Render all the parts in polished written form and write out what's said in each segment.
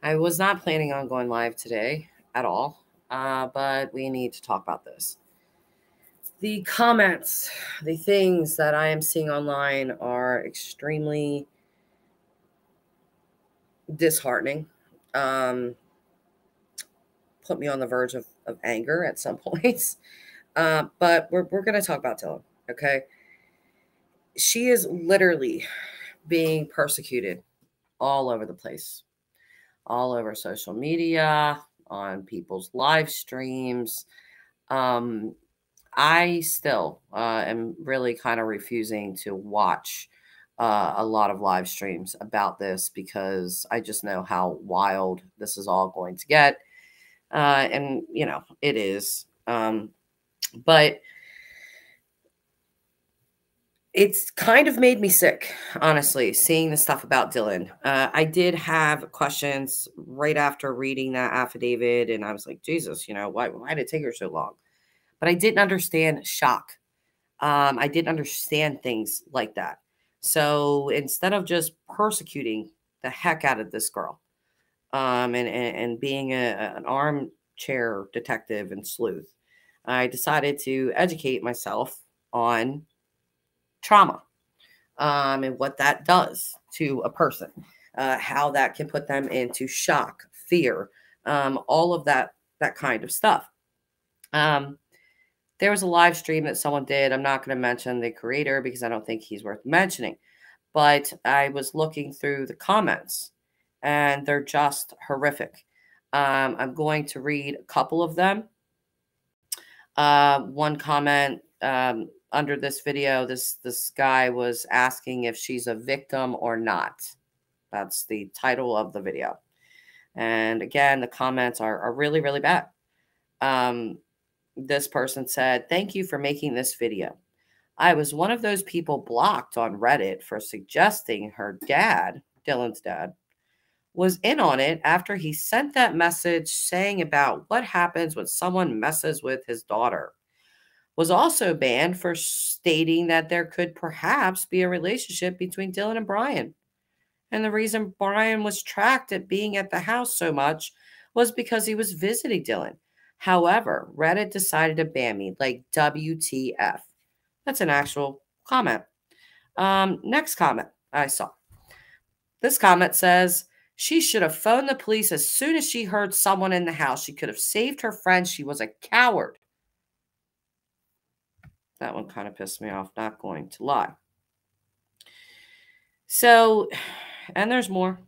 I was not planning on going live today at all, but we need to talk about this. The comments, the things that I am seeing online are extremely disheartening. Um, put me on the verge of anger at some points. But we're going to talk about Dylan, okay? She is literally being persecuted all over the place, all over social media, on people's live streams. Um, I still am really kind of refusing to watch a lot of live streams about this because I just know how wild this is all going to get. And, it is. But it's kind of made me sick, honestly, seeing the stuff about Dylan. I did have questions right after reading that affidavit, and I was like, Jesus, why did it take her so long? But I didn't understand shock. I didn't understand things like that. So instead of just persecuting the heck out of this girl, and being an armchair detective and sleuth, I decided to educate myself on trauma, and what that does to a person, how that can put them into shock, fear, all of that kind of stuff. There was a live stream that someone did. I'm not going to mention the creator because I don't think he's worth mentioning. But I was looking through the comments, and they're just horrific. I'm going to read a couple of them. One comment under this video, this guy was asking if she's a victim or not. That's the title of the video. And again, the comments are really, really bad. This person said, "Thank you for making this video. I was one of those people blocked on Reddit for suggesting her dad, Dylan's dad, was in on it after he sent that message saying about what happens when someone messes with his daughter. Was also banned for stating that there could perhaps be a relationship between Dylan and Bryan. And the reason Bryan was tracked at being at the house so much was because he was visiting Dylan. However, Reddit decided to ban me, like WTF." That's an actual comment. Next comment I saw. This comment says, "She should have phoned the police as soon as she heard someone in the house. She could have saved her friend. She was a coward." That one kind of pissed me off, not going to lie. So, and there's more.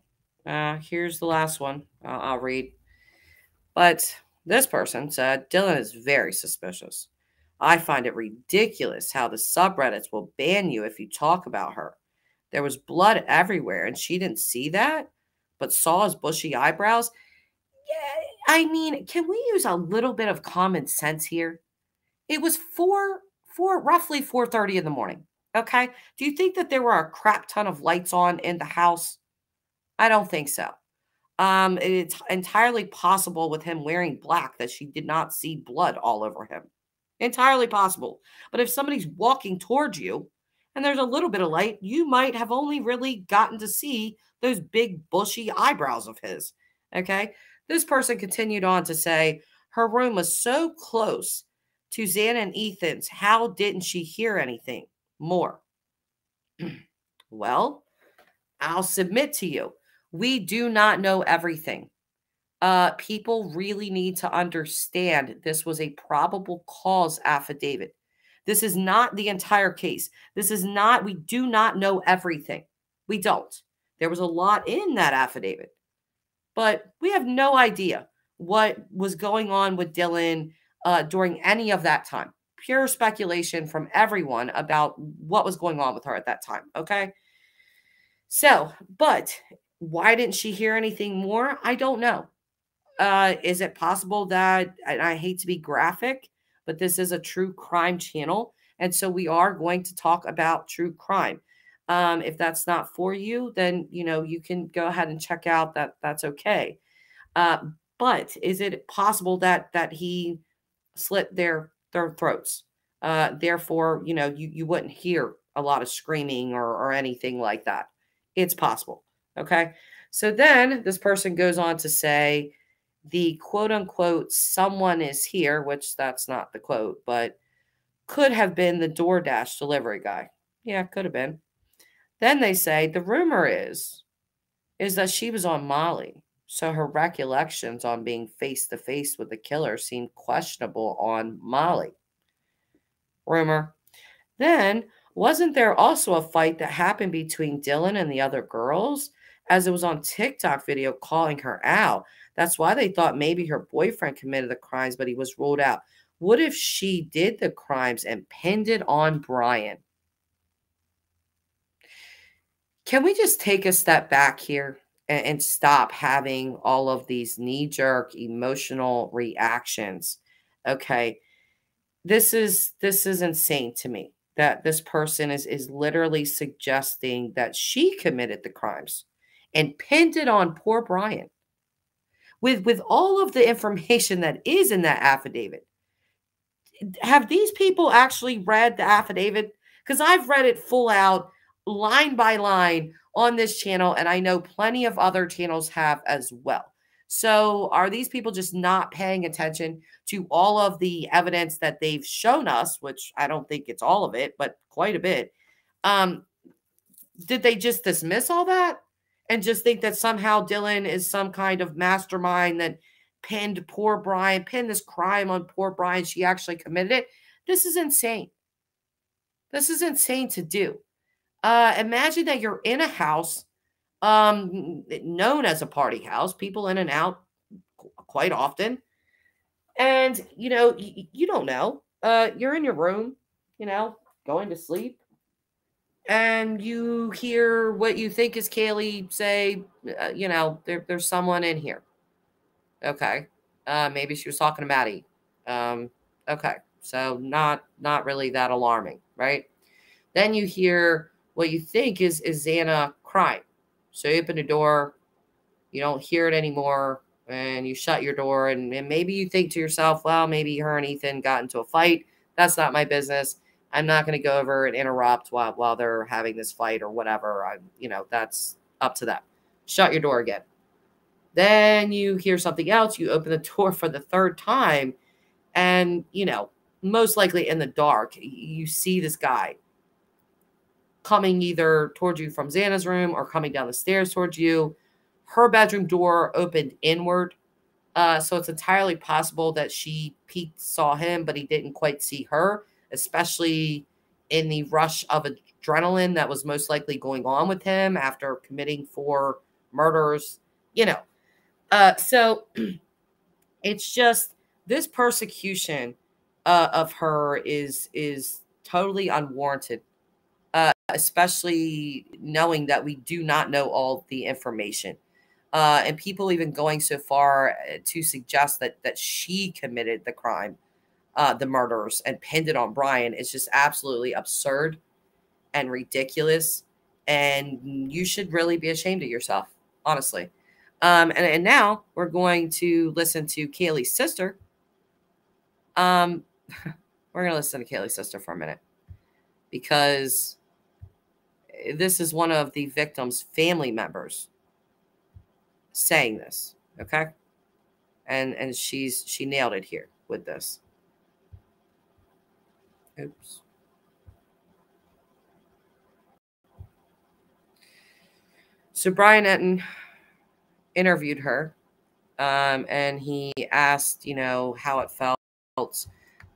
Here's the last one I'll read. But this person said, "Dylan is very suspicious. I find it ridiculous how the subreddits will ban you if you talk about her. There was blood everywhere and she didn't see that, but saw his bushy eyebrows." Yeah, I mean, can we use a little bit of common sense here? It was roughly 4:30 in the morning. Okay. Do you think that there were a crap ton of lights on in the house? I don't think so. It's entirely possible with him wearing black that she did not see blood all over him. Entirely possible. But if somebody's walking towards you and there's a little bit of light, you might have only really gotten to see those big bushy eyebrows of his. Okay. This person continued on to say her room was so close to Xana and Ethan's. How didn't she hear anything more? Well, I'll submit to you. We do not know everything. People really need to understand this was a probable cause affidavit. This is not the entire case. We do not know everything. We don't. There was a lot in that affidavit, but we have no idea what was going on with Dylan during any of that time. Pure speculation from everyone about what was going on with her at that time. Okay. So, but why didn't she hear anything more? I don't know. Is it possible that, and I hate to be graphic, but this is a true crime channel. And so we are going to talk about true crime. If that's not for you, then, you can go ahead and check out that. That's okay. But is it possible that he slit their throats? Therefore, you wouldn't hear a lot of screaming or anything like that. It's possible. Okay. So then this person goes on to say the quote unquote someone is here, which that's not the quote, but could have been the DoorDash delivery guy. Yeah, could have been. Then they say the rumor is that she was on Molly. So her recollections on being face to face with the killer seemed questionable on Molly. Rumor. Then, wasn't there also a fight that happened between Dylan and the other girls? As it was on TikTok video calling her out. That's why they thought maybe her boyfriend committed the crimes, but he was ruled out. What if she did the crimes and pinned it on Bryan? Can we just take a step back here and stop having all of these knee-jerk emotional reactions? Okay. This is insane to me that this person is literally suggesting that she committed the crimes and pinned it on poor Bryan. With all of the information that is in that affidavit, have these people actually read the affidavit? Because I've read it full out, line by line on this channel, and I know plenty of other channels have as well. So are these people just not paying attention to all of the evidence that they've shown us, which I don't think it's all of it, but quite a bit? Did they just dismiss all that and just think that somehow Dylan is some kind of mastermind that pinned poor Bryan, pinned this crime on poor Bryan? She actually committed it. This is insane. This is insane to do. Imagine that you're in a house known as a party house, people in and out quite often. And, you don't know. You're in your room, going to sleep. And you hear what you think is Kaylee say, there's someone in here. Okay. Maybe she was talking to Maddie. Okay. So not really that alarming, right? Then you hear what you think is Xana crying. So you open the door, you don't hear it anymore, and you shut your door, and maybe you think to yourself, well, maybe her and Ethan got into a fight. That's not my business. I'm not going to go over and interrupt while they're having this fight or whatever. That's up to them. Shut your door again. Then you hear something else. You open the door for the third time, and, most likely in the dark, you see this guy coming either towards you from Xana's room or coming down the stairs towards you. Her bedroom door opened inward. So it's entirely possible that she peeked, saw him, but he didn't quite see her, especially in the rush of adrenaline that was most likely going on with him after committing 4 murders, So it's just this persecution of her is totally unwarranted. Especially knowing that we do not know all the information. And people even going so far to suggest that she committed the crime, the murders, and pinned it on Bryan is just absolutely absurd and ridiculous. And you should really be ashamed of yourself, honestly. And now we're going to listen to Kaylee's sister. We're going to listen to Kaylee's sister for a minute because this is one of the victim's family members saying this, okay? And she nailed it here with this. Oops. So Bryan Etten interviewed her, and he asked, how it felt,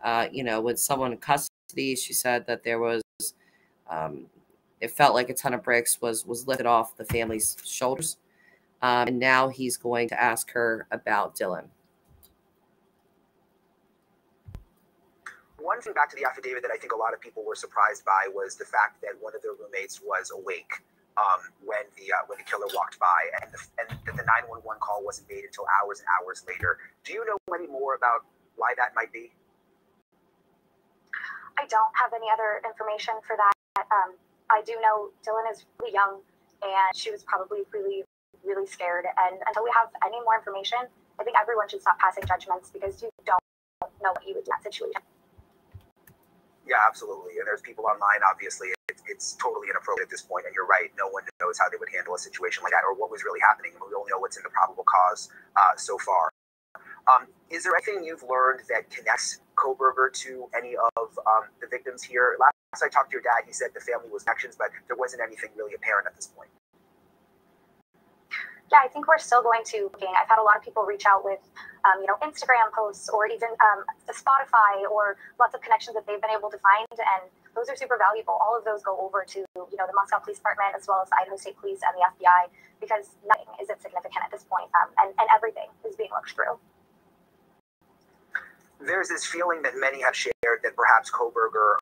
with someone in custody. She said that there was, it felt like a ton of bricks was lifted off the family's shoulders. And now he's going to ask her about Dylan. One thing back to the affidavit that I think a lot of people were surprised by was the fact that one of their roommates was awake when the killer walked by, and that the 911 call wasn't made until hours and hours later. Do you know any more about why that might be? I don't have any other information for that. I do know Dylan is really young, and she was probably really, really scared. And until we have any more information, I think everyone should stop passing judgments because you don't know what you would do in that situation. Yeah, absolutely. And there's people online, obviously. it's totally inappropriate at this point. And you're right, no one knows how they would handle a situation like that or what was really happening. We only know what's in the probable cause so far. Is there anything you've learned that connects Kohberger to any of the victims here? Last I talked to your dad, he said the family was connections, but there wasn't anything really apparent at this point. Yeah, I think we're still going to. I've had a lot of people reach out with, Instagram posts or even Spotify or lots of connections that they've been able to find, and those are super valuable. All of those go over to the Moscow Police Department as well as the Idaho State Police and the FBI, because nothing is insignificant at this point, and everything is being looked through. There's this feeling that many have shared that perhaps Kohberger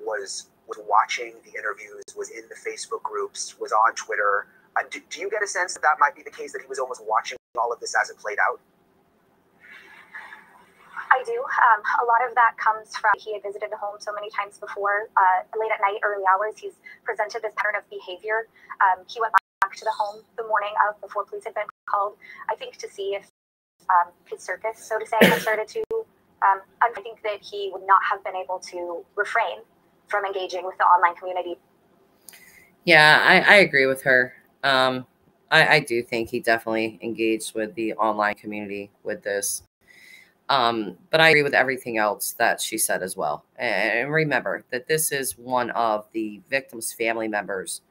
was watching the interviews, was in the Facebook groups, was on Twitter. Do you get a sense that that might be the case, that he was almost watching all of this as it played out? I do. A lot of that comes from he had visited the home so many times before, late at night, early hours. He's presented this pattern of behavior. He went back to the home the morning of before police had been called, I think, to see if his circus, so to say, had started to. I think that he would not have been able to refrain from engaging with the online community. Yeah, I agree with her. I do think he definitely engaged with the online community with this. But I agree with everything else that she said as well. And remember that this is one of the victim's family members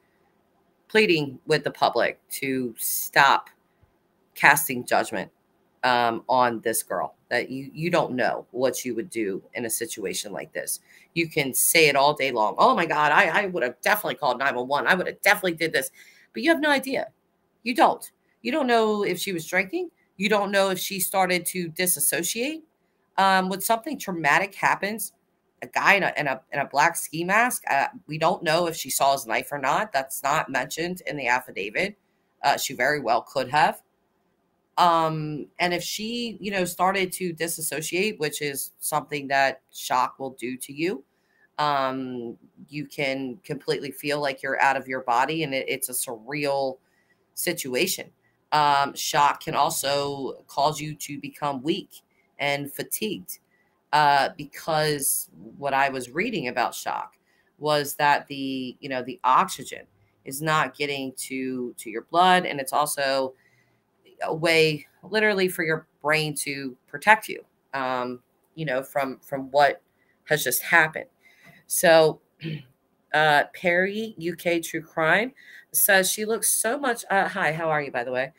pleading with the public to stop casting judgment on this girl, that you don't know what you would do in a situation like this. You can say it all day long. Oh my God, I would have definitely called 911. I would have definitely did this, but you have no idea. You don't know if she was drinking. You don't know if she started to disassociate. When something traumatic happens, a guy in a black ski mask, we don't know if she saw his knife or not. That's not mentioned in the affidavit. She very well could have. And if she, started to disassociate, which is something that shock will do to you, you can completely feel like you're out of your body, and it's a surreal situation. Shock can also cause you to become weak and fatigued, because what I was reading about shock was that the oxygen is not getting to your blood, and it's also a way literally for your brain to protect you, from what has just happened. So Perry, UK True Crime, says she looks so much. Hi, how are you, by the way?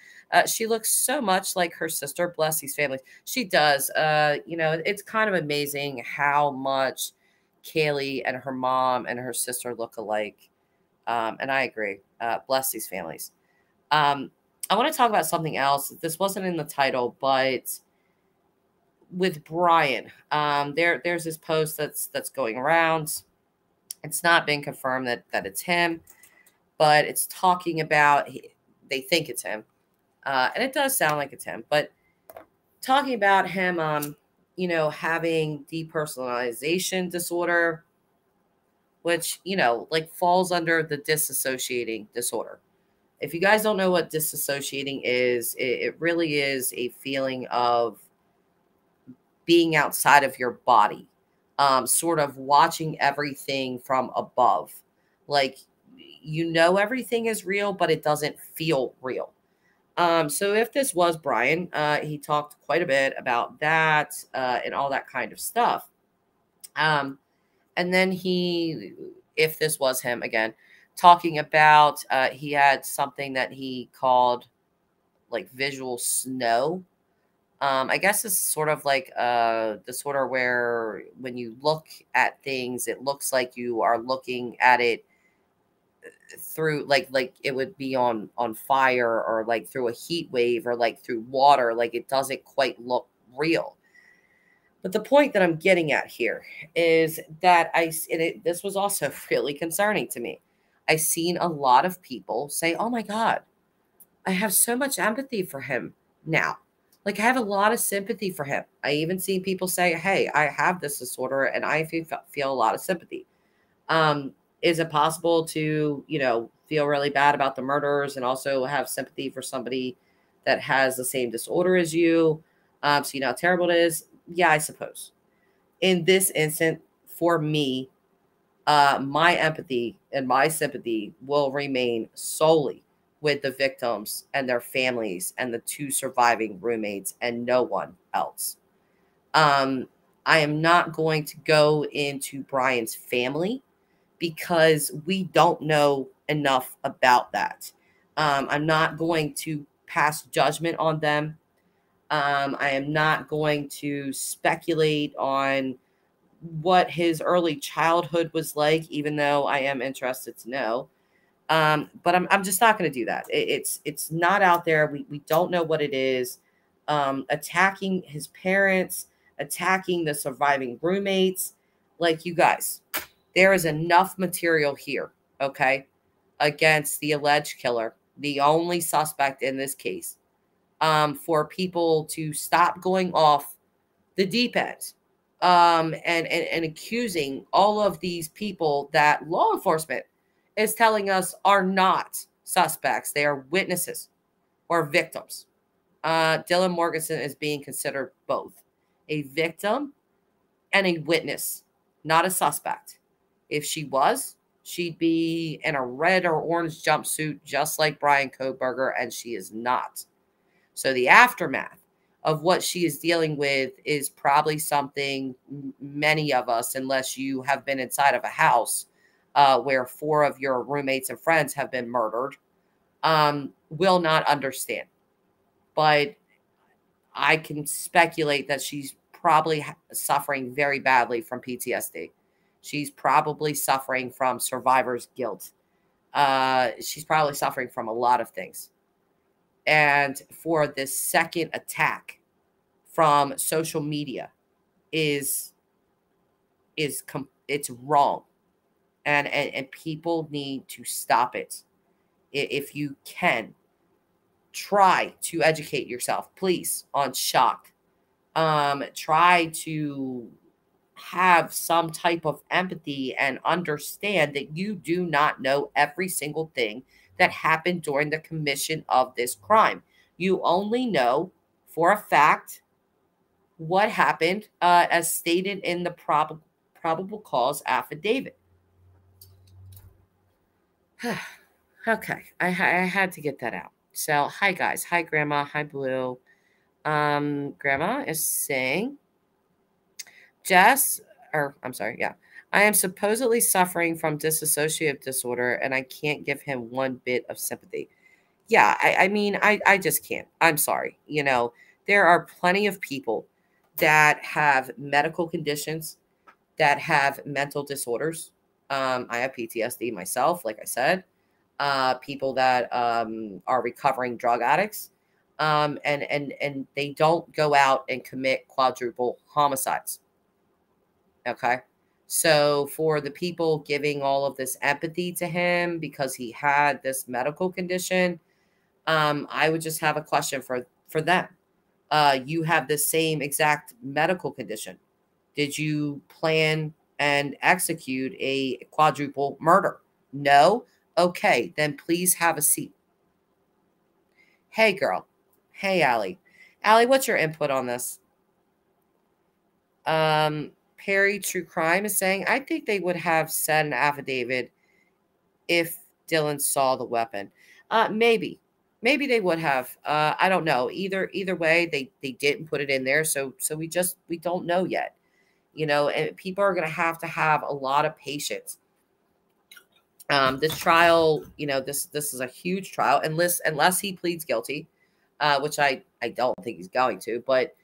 She looks so much like her sister. Bless these families. She does. It's kind of amazing how much Kaylee and her mom and her sister look alike. And I agree. Bless these families. I want to talk about something else. This wasn't in the title, but with Bryan, there's this post that's going around. It's not been confirmed that it's him, but it's talking about, they think it's him. And it does sound like it's him, but talking about him, having depersonalization disorder, which, falls under the disassociating disorder. If you guys don't know what disassociating is, it really is a feeling of being outside of your body, sort of watching everything from above. Like, everything is real, but it doesn't feel real. So if this was Bryan, he talked quite a bit about that and all that kind of stuff. And then if this was him again, talking about he had something that he called like visual snow. I guess it's sort of like the sort of where when you look at things, it looks like you are looking at it through like it would be on fire, or like through a heat wave, or like through water. Like it doesn't quite look real. But the point that I'm getting at here is that this was also really concerning to me. I've seen a lot of people say, oh my God, I have so much empathy for him now. Like I have a lot of sympathy for him. I even seen people say, hey, I have this disorder and I feel a lot of sympathy. Is it possible to, feel really bad about the murderers and also have sympathy for somebody that has the same disorder as you? So you know how terrible it is? Yeah, I suppose. In this instant, for me, my empathy and my sympathy will remain solely with the victims and their families and the 2 surviving roommates and no one else. I am not going to go into Bryan's family because we don't know enough about that. I'm not going to pass judgment on them. I am not going to speculate on what his early childhood was like, even though I am interested to know. But I'm just not going to do that. It's not out there. We don't know what it is. Attacking his parents, attacking the surviving roommates. Like, you guys, there is enough material here, okay, against the alleged killer, the only suspect in this case, for people to stop going off the deep end, and accusing all of these people that law enforcement is telling us are not suspects. They are witnesses or victims. Dylan Morganson is being considered both a victim and a witness, not a suspect. If she was, she'd be in a red or orange jumpsuit, just like Bryan Kohberger, and she is not. So the aftermath of what she is dealing with is probably something many of us, unless you have been inside of a house where 4 of your roommates and friends have been murdered, will not understand. But I can speculate that she's probably suffering very badly from PTSD. She's probably suffering from survivor's guilt. She's probably suffering from a lot of things. And for this second attack from social media it's wrong. And people need to stop it. If you can, try to educate yourself, please, on shock. Try to have some type of empathy and understand that you do not know every single thing that happened during the commission of this crime. You only know for a fact what happened, as stated in the probable cause affidavit. Okay, I had to get that out. So, hi guys. Hi Grandma. Hi Blue. Grandma is saying, Jess, or I'm sorry, yeah. I am supposedly suffering from dissociative disorder and I can't give him one bit of sympathy. Yeah, I mean, I just can't. I'm sorry. You know, there are plenty of people that have medical conditions, that have mental disorders. I have PTSD myself, like I said. People that are recovering drug addicts, and they don't go out and commit quadruple homicides. Okay. So for the people giving all of this empathy to him because he had this medical condition, I would just have a question for them. You have the same exact medical condition. Did you plan and execute a quadruple murder? No? Okay, then please have a seat. Hey, girl. Hey, Allie. Allie, what's your input on this? Perry True Crime is saying, I think they would have said an affidavit if Dylan saw the weapon. Maybe they would have. I don't know. Either way, they didn't put it in there, so we don't know yet. You know, and people are going to have a lot of patience. This trial, you know, this is a huge trial, unless he pleads guilty, which I don't think he's going to, but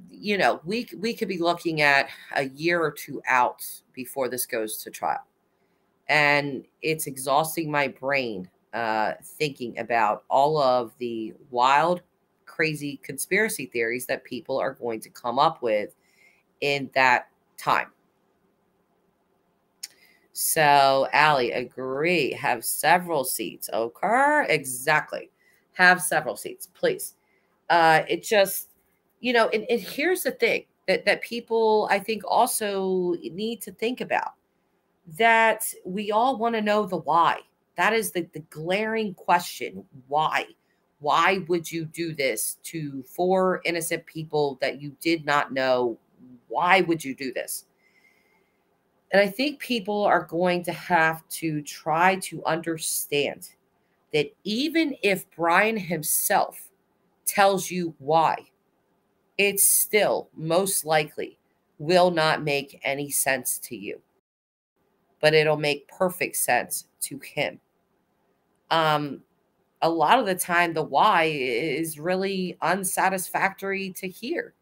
you know, we could be looking at a year or 2 out before this goes to trial. And it's exhausting my brain thinking about all of the wild, crazy conspiracy theories that people are going to come up with in that time. So, Allie, agree. Have several seats. Okay, exactly. Have several seats, please. It just, you know, and here's the thing that people, I think, also need to think about. That we all want to know the why. That is the glaring question. Why? Why would you do this to 4 innocent people that you did not know? Why would you do this? And I think people are going to have to try to understand that even if Bryan himself tells you why, it still most likely will not make any sense to you, but it'll make perfect sense to him. A lot of the time, the why is really unsatisfactory to hear.